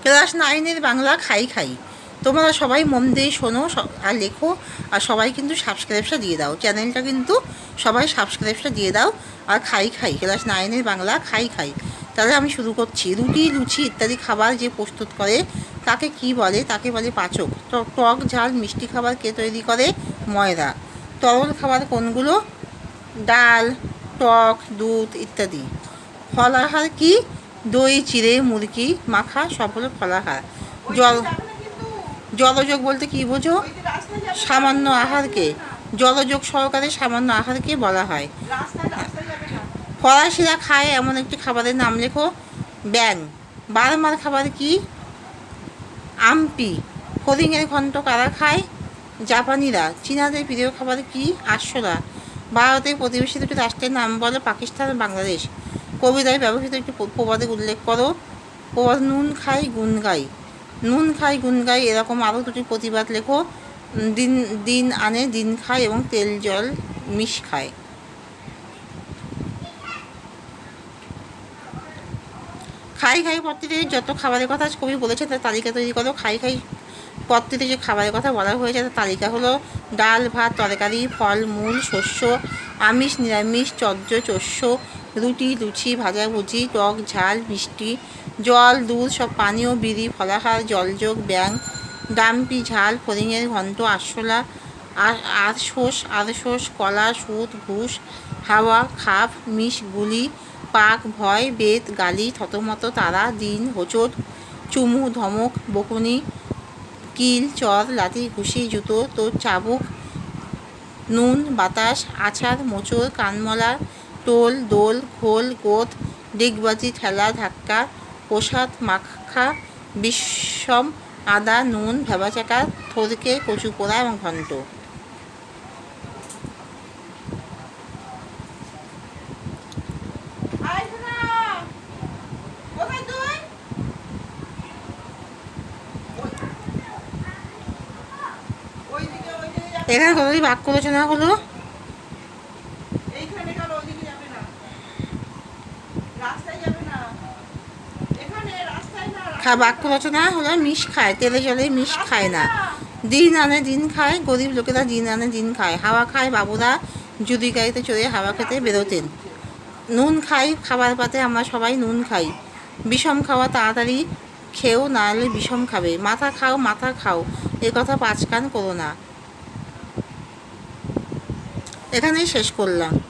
Class 9-এর Bangla খাই খাই। তোমরা সবাই মন দিয়ে শোনো আর লেখো, আর সবাই কিন্তু সাবস্ক্রাইবটা দিয়ে দাও, চ্যানেলটা কিন্তু সবাই সাবস্ক্রাইবটা দিয়ে দাও। আর খাই খাই, ক্লাস 9-এর বাংলা খাই খাই। তাহলে আমি শুরু করছি। রুটি, লুচি ইত্যাদি খাবার যে প্রস্তুত করে তাকে কি বলে? তাকে বলে পাচক। টক ঝাল মিষ্টি খাবার কে তৈরি করে? ময়দা। তরল খাবার কোনগুলো? ডাল, টক, দুধ ইত্যাদি। ফলাহার কি? দই, চিড়ে, মুরগি মাখা সব হলো ফলাহার। জলযোগ বলতে কি বোঝো? সামান্য আহারকে, জলযোগ সহকারে সামান্য আহারকে বলা হয়। ফরাসিরা খায় এমন একটি খাবারের নাম লেখো। ব্যাং। বারমার খাবার কি? আমপি। ফড়িংয়ের ঘন্ট কারা খায়? জাপানিরা। চীনাদের প্রিয় খাবার কি? আরশোলা। ভারতের প্রতিবেশী দুটি রাষ্ট্রের নাম বলো। পাকিস্তান ও বাংলাদেশ। কবিতায় ব্যবহৃত একটি প্রবাদের উল্লেখ করো। প্রবাদ: নুন খাই গুণ গাই। নুন খাই গুণ গাই এরকম আরও দুটি প্রতিবাদ লেখো। দিন দিন আনে দিন খায় এবং তেল জল মিশ খায়। খাই খাই পত্রিতে যত খাবারের কথা কবি বলেছে তার তালিকা তৈরি করো। খাই খাই পত্রিতে যে খাবারের কথা বলা হয়েছে তার তালিকা হলো: ডাল, ভাত, তরকারি, ফল মূল, শস্য, আমিষ নিরামিষ, চর্য চস্য, রুটি, লুচি, ভাজাভুজি, টক ঝাল মিষ্টি, জল, দুধ, সব পানীয়, বিড়ি, ফলাহার, জলযোগ, ব্যাং, ডাম্পি, ঝাল, ফড়িংয়ের ঘন্ট, আরশোলা, আরশোষ, কলা, সুদ, ঘুষ, হাওয়া, খাপ, মিশ, গুলি, পাক, ভয়, বেত, গালি, থতমত, তারা, দিন, হোঁচট, চুমু, ধমক, বকুনি, কিল, চর, লাঠি, ঘুষি, জুতো, তোর, চাবুক, নুন, বাতাস, আছাড়, মোচড়, কানমলা, টোল, দোল, ঘোল, গোত, ডিগবাজি, ঠেলা, ধাক্কা, প্রসাদ, মাখা, বিষম, আদা, নুন, ভেবাচাকা, থরকে, কচু পোড়া এবং ঘন্ট। এখানে কতটি বাক্য রচনা হলো? বাক্য রচনা হলো: মিশ খায়, তেলে জলে মিশ খায় না। দিন আনে দিন খায়, গরিব লোকেরা দিন আনে দিন খায়। হাওয়া খায়, বাবুরা জুদি গাড়িতে চড়ে হাওয়া খেতে বেরোতেন। নুন খাই, খাবার পাতে আমরা সবাই নুন খাই। বিষম খাওয়া, তাড়াতাড়ি খেও নাহলে বিষম খাবে। মাথা খাও মাথা খাও, এ কথা পাঁচ কান করো না। এখানেই শেষ করলাম।